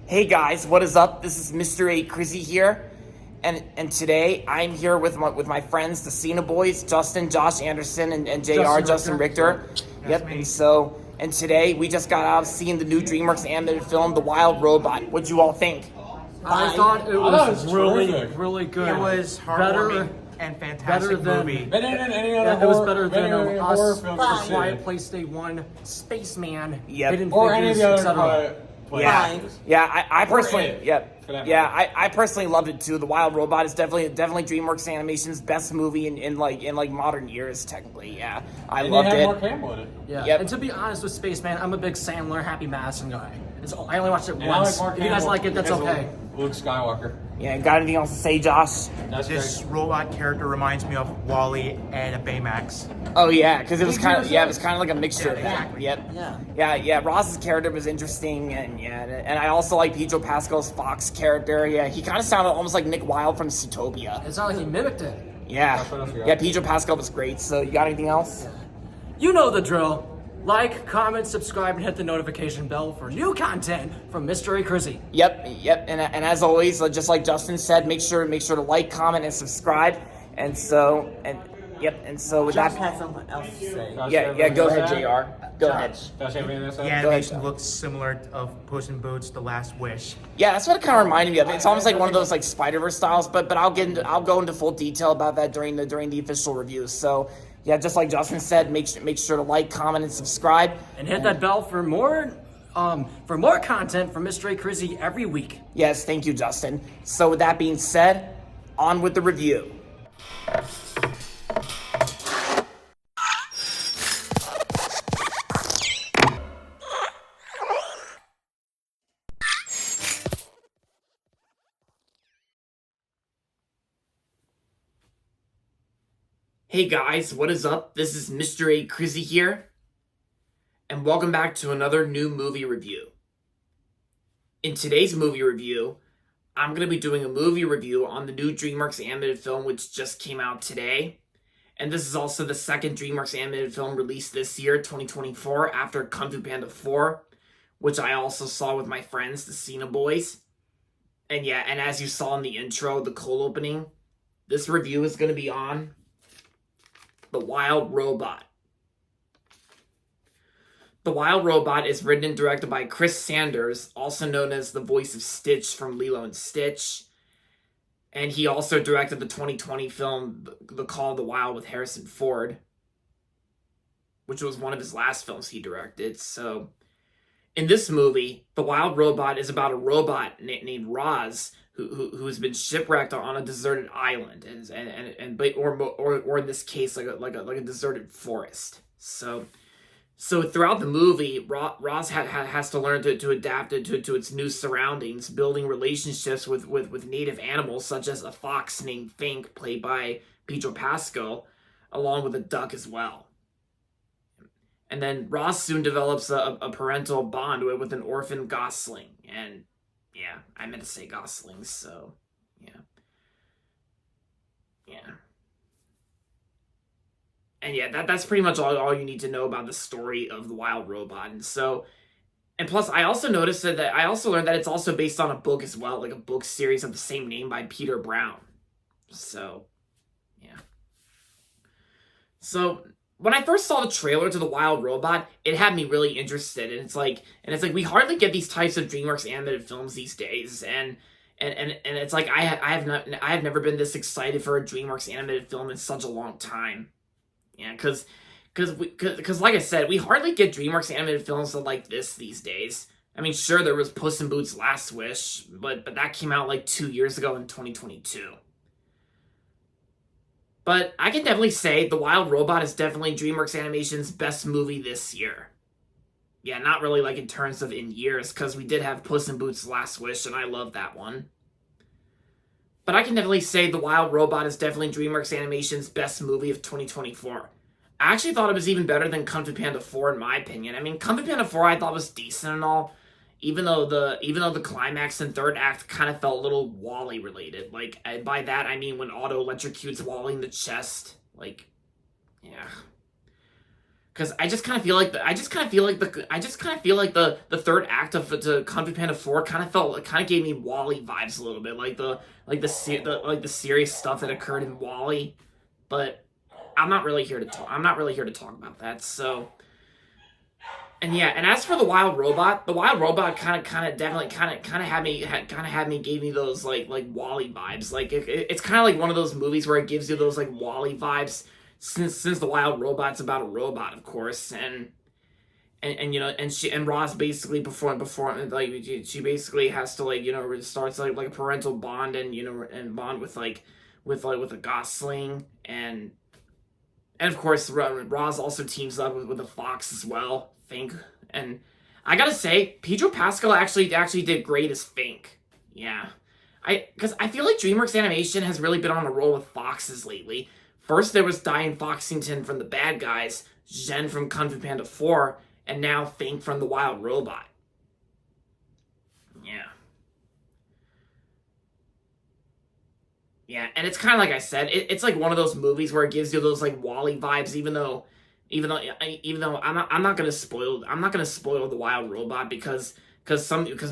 Hey guys, what is up? This is Mr. A. Crizzy here, and today I'm here with my friends, the Cena Boys, Justin, Josh Anderson, and JR, Justin Richter. Yep, and today we just got out of seeing the new DreamWorks animated film, The Wild Robot. What'd you all think? I thought it was really, terrific. really good. It was heartwarming and fantastic movie. Better than any other It was horror, better than horror Us, film The this Quiet year. Place Day 1, Spaceman, Yep. Hidden Or any of Figures, the other etc. Quiet Yeah, Places. yeah. I personally, it, yep, for that yeah. matter. I personally loved it too. The Wild Robot is definitely DreamWorks Animation's best movie in modern years. Technically, yeah, I And loved they had it. Mark Hamill in it. Yeah. Yep. And to be honest with Spaceman, I'm a big Sandler, Happy Madison guy. I only watched it And I like once. Mark If you guys Hamill like it, that's as okay. Luke Skywalker. Yeah, got anything else to say, Josh? That's This great. robot character reminds me of Wally and a Baymax. Oh yeah, because it was Big kind of USA. it was kind of like a mixture of that. exactly. Yep. Yeah. Ross's character was interesting, and I also like Pedro Pascal's Fox character. Yeah, he kind of sounded almost like Nick Wilde from Zootopia. It's not like he mimicked it. Yeah, That's what I forgot. yeah. Pedro Pascal was great. So you got anything else? You know the drill. Like, comment, subscribe, and hit the notification bell for new content from Mr. A. Crizzy. Yep. And as always, just like Justin said, make sure to like, comment, and subscribe. And so with Josh that, had something else to say. yeah. Go ahead, Jr. Go ahead. Does have anything to say? The ahead, animation Josh. looks similar of Puss in Boots: The Last Wish. Yeah, that's what it kind of reminded me of. It's almost like one of those like Spider-Verse styles, but I'll go into full detail about that during the official review. So yeah, just like Justin said, make sure to like, comment, and subscribe. And hit that bell for more content from Mr. A. Crizzy every week. Yes, thank you, Justin. So with that being said, on with the review. Hey guys, what is up? This is Mr. A. Crizzy here, and welcome back to another new movie review. In today's movie review, I'm going to be doing a movie review on the new DreamWorks animated film which just came out today. And this is also the second DreamWorks animated film released this year, 2024, after Kung Fu Panda 4, which I also saw with my friends, the Cena Boys. And yeah, and as you saw in the intro, the cold opening, this review is going to be on The Wild Robot. The Wild Robot is written and directed by Chris Sanders, also known as the voice of Stitch from Lilo and Stitch. And he also directed the 2020 film The Call of the Wild with Harrison Ford, which was one of his last films he directed. So, in this movie, The Wild Robot is about a robot named Roz who has been shipwrecked on a deserted island, or in this case, like a deserted forest. So throughout the movie, Roz has to learn to adapt to its new surroundings, building relationships with native animals such as a fox named Fink, played by Pedro Pascal, along with a duck as well. And then Roz soon develops a parental bond with an orphan gosling, and yeah, I meant to say goslings, so yeah. And yeah, that's pretty much all you need to know about the story of The Wild Robot. And plus, I also noticed that I also learned that it's also based on a book as well, like a book series of the same name by Peter Brown. So, yeah. So, when I first saw the trailer to The Wild Robot, it had me really interested. And it's like we hardly get these types of DreamWorks animated films these days. And it's like I have never been this excited for a DreamWorks animated film in such a long time. Yeah, because like I said, we hardly get DreamWorks animated films like this these days. I mean, sure, there was Puss in Boots' Last Wish, but that came out like 2 years ago in 2022. But I can definitely say The Wild Robot is definitely DreamWorks Animation's best movie this year. Yeah, not really like in terms of in years, because we did have Puss in Boots' Last Wish, and I love that one. But I can definitely say The Wild Robot is definitely DreamWorks Animation's best movie of 2024. I actually thought it was even better than Kung Fu Panda 4 in my opinion. I mean, Kung Fu Panda 4 I thought was decent and all, even though the climax and third act kind of felt a little Wall-E related. Like, by that I mean when Otto electrocutes Wall-E in the chest. Like, yeah. because I just kind of feel like the third act of the Kung Fu Panda 4 kind of gave me Wall-E vibes a little bit, like the serious stuff that occurred in Wall-E. But I'm not really here to talk. I'm not really here to talk about that. So, and yeah, and as for the Wild Robot kind of definitely had me gave me those like Wall-E vibes. Like it's kind of like one of those movies where it gives you those like Wall-E vibes. Since the Wild Robot's about a robot, of course, and you know, and Roz basically before like she basically has to like, you know, starts like a parental bond, and you know, and bond with a Gosling, and of course Roz also teams up with a fox as well, Fink. And I gotta say, Pedro Pascal actually did great as Fink. Yeah, because I feel like DreamWorks Animation has really been on a roll with foxes lately. First, there was Diane Foxington from The Bad Guys, Jen from Kung Fu Panda 4, and now Fink from The Wild Robot. Yeah. Yeah, and it's kind of like I said, it's like one of those movies where it gives you those like Wall-E vibes, even though I'm not gonna spoil The Wild Robot because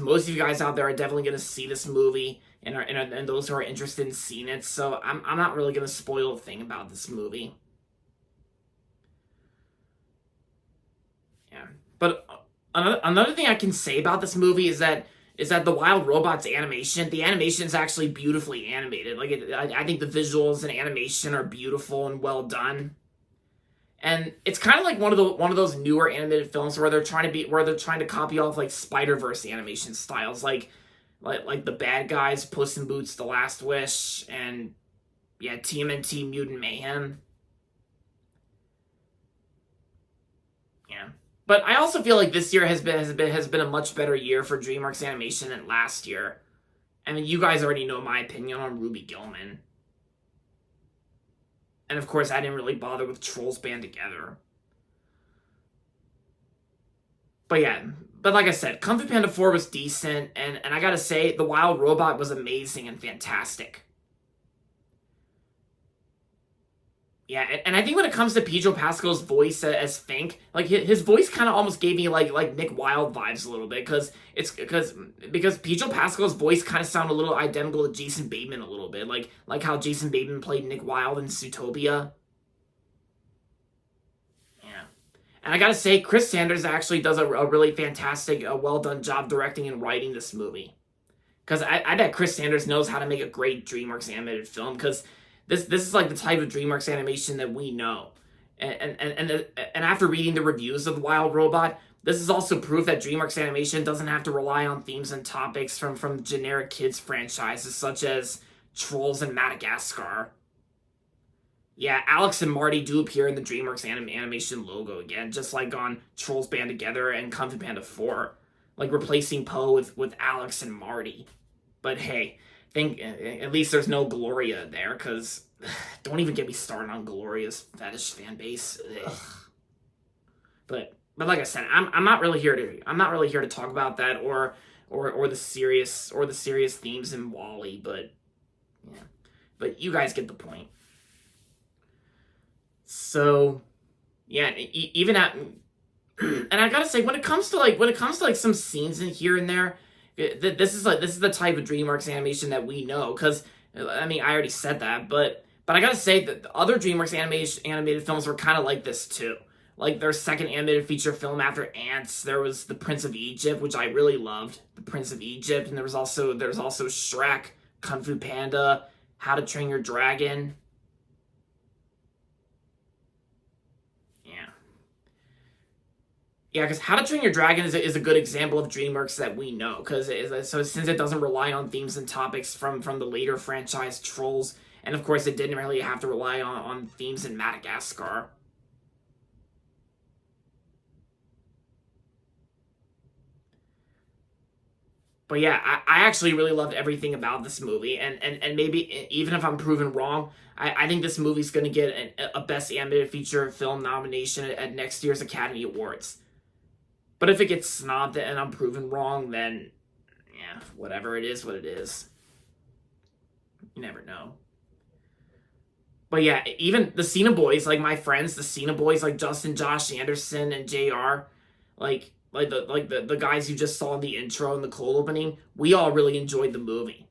most of you guys out there are definitely gonna see this movie, and those who are interested in seeing it. So I'm not really gonna spoil a thing about this movie. Yeah, but another thing I can say about this movie is that the Wild Robot's animation, the animation is actually beautifully animated. Like I think the visuals and animation are beautiful and well done. And it's kind of like one of those newer animated films where they're trying to copy off like Spider-Verse animation styles, like The Bad Guys, Puss in Boots: The Last Wish, and yeah, TMNT Mutant Mayhem. Yeah, but I also feel like this year has been a much better year for DreamWorks Animation than last year. I mean, you guys already know my opinion on Ruby Gillman. And of course, I didn't really bother with Trolls Band Together. But yeah, but like I said, Kung Fu Panda 4 was decent, and I gotta say, The Wild Robot was amazing and fantastic. Yeah, and I think when it comes to Pedro Pascal's voice as Fink, like his voice kind of almost gave me like Nick Wilde vibes a little bit, because Pedro Pascal's voice kind of sounded a little identical to Jason Bateman a little bit, like how Jason Bateman played Nick Wilde in Zootopia. Yeah, and I gotta say, Chris Sanders actually does a really fantastic, well done job directing and writing this movie, because I bet Chris Sanders knows how to make a great DreamWorks animated film, because This is like the type of DreamWorks animation that we know, and after reading the reviews of The Wild Robot, this is also proof that DreamWorks Animation doesn't have to rely on themes and topics from generic kids franchises such as Trolls and Madagascar. Yeah, Alex and Marty do appear in the DreamWorks Animation logo again, just like on Trolls Band Together and Kung Fu Panda 4, like replacing Poe with Alex and Marty. But hey, think at least there's no Gloria there, because don't even get me started on Gloria's fetish fan base. But like I said, I'm not really here to talk about that or the serious themes in Wall-E, but yeah, but you guys get the point. So yeah, even at and I gotta say, when it comes to some scenes in here and there, this is the type of DreamWorks animation that we know, because I mean, I already said that, but I gotta say that the other DreamWorks animated films were kind of like this too. Like their second animated feature film after Ants, there was The Prince of Egypt, which I really loved, The Prince of Egypt, and there was also Shrek, Kung Fu Panda, How to Train Your Dragon. Yeah, because How to Train Your Dragon is a good example of DreamWorks that we know, since it doesn't rely on themes and topics from the later franchise Trolls, and of course it didn't really have to rely on themes in Madagascar. But yeah, I actually really loved everything about this movie, and maybe even if I'm proven wrong, I think this movie's going to get a Best Animated Feature Film nomination at next year's Academy Awards. But if it gets snubbed and I'm proven wrong, then yeah, whatever, it is what it is. You never know. But yeah, even the Cena boys, like my friends, the Cena boys, like Justin, Josh Anderson, and JR, the guys you just saw in the intro and the cold opening, we all really enjoyed the movie.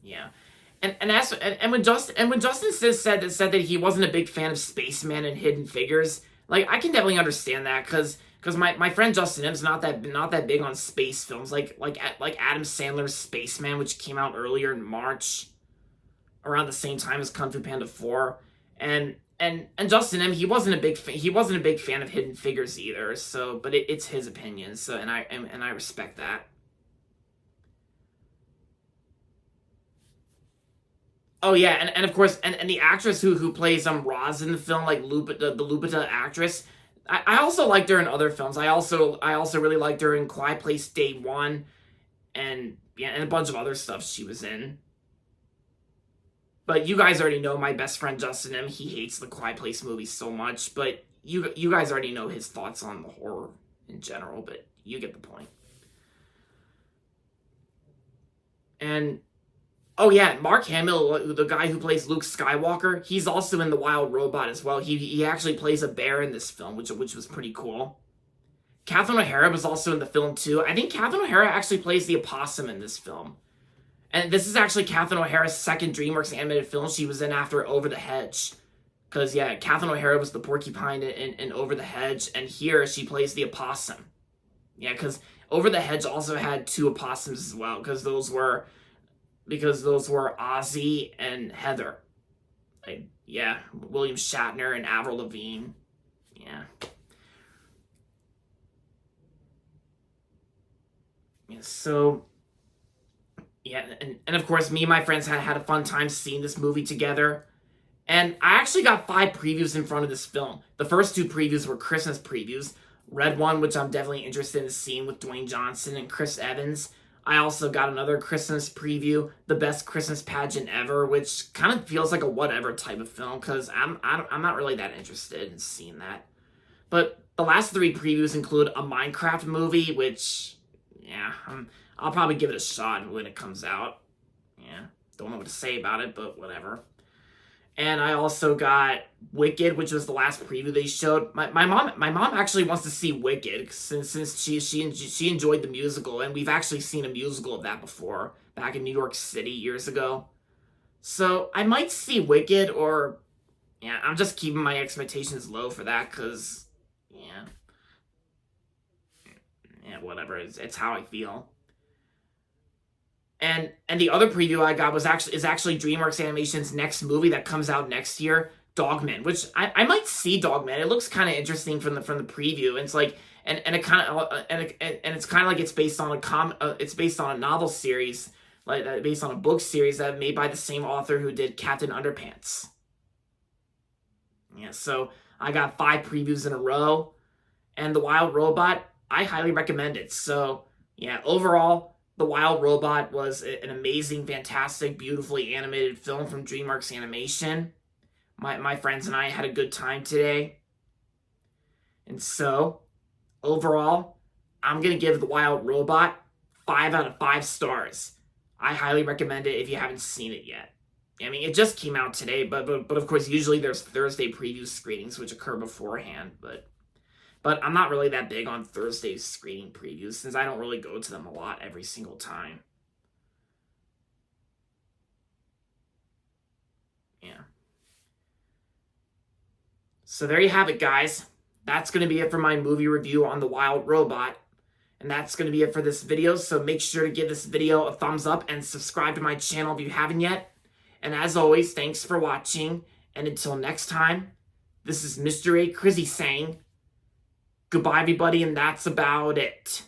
Yeah. And when Justin said that he wasn't a big fan of Spaceman and Hidden Figures, like I can definitely understand that because my friend Justin M's not that big on space films like Adam Sandler's Spaceman, which came out earlier in March, around the same time as Kung Fu Panda 4, and Justin M, he wasn't a big fan of Hidden Figures either. So, but it's his opinion. So, and I respect that. Oh yeah, and of course, and the actress who plays Roz in the film, like the Lupita actress, I also liked her in other films. I also really liked her in Quiet Place Day One, and yeah, and a bunch of other stuff she was in. But you guys already know my best friend Justin M. He hates the Quiet Place movies so much, but you guys already know his thoughts on the horror in general. But you get the point. And oh yeah, Mark Hamill, the guy who plays Luke Skywalker, he's also in The Wild Robot as well. He actually plays a bear in this film, which was pretty cool. Catherine O'Hara was also in the film too. I think Catherine O'Hara actually plays the opossum in this film. And this is actually Catherine O'Hara's second DreamWorks animated film she was in after Over the Hedge. Because, yeah, Catherine O'Hara was the porcupine in Over the Hedge, and here she plays the opossum. Yeah, because Over the Hedge also had two opossums as well, because those were Ozzy and Heather. Like, yeah, William Shatner and Avril Lavigne. Yeah. Yeah, so yeah, and of course, me and my friends had a fun time seeing this movie together. And I actually got 5 previews in front of this film. The first 2 previews were Christmas previews. Red one, which I'm definitely interested in seeing with Dwayne Johnson and Chris Evans. I also got another Christmas preview, The Best Christmas Pageant Ever, which kind of feels like a whatever type of film, because I'm not really that interested in seeing that. But the last 3 previews include a Minecraft movie, which, yeah, I'll probably give it a shot when it comes out. Yeah, don't know what to say about it, but whatever. And I also got Wicked, which was the last preview they showed. My mom actually wants to see Wicked since she enjoyed the musical, and we've actually seen a musical of that before back in New York City years ago. So I might see Wicked, or yeah, I'm just keeping my expectations low for that because whatever. It's how I feel. And the other preview I got is actually DreamWorks Animation's next movie that comes out next year, Dogman, which I might see Dogman. It looks kind of interesting from the preview. And it's like and it kind of it's kind of like it's based on it's based on a novel series, like based on a book series that made by the same author who did Captain Underpants. Yeah, so I got 5 previews in a row, and The Wild Robot, I highly recommend it. So yeah, overall, The Wild Robot was an amazing, fantastic, beautifully animated film from DreamWorks Animation. My friends and I had a good time today. And so, overall, I'm going to give The Wild Robot 5 out of 5 stars. I highly recommend it if you haven't seen it yet. I mean, it just came out today, but of course, usually there's Thursday preview screenings which occur beforehand, but I'm not really that big on Thursday screening previews since I don't really go to them a lot every single time. Yeah. So there you have it, guys. That's going to be it for my movie review on The Wild Robot. And that's going to be it for this video. So make sure to give this video a thumbs up and subscribe to my channel if you haven't yet. And as always, thanks for watching. And until next time, this is Mr. A. Crizzy saying, goodbye, everybody, and that's about it.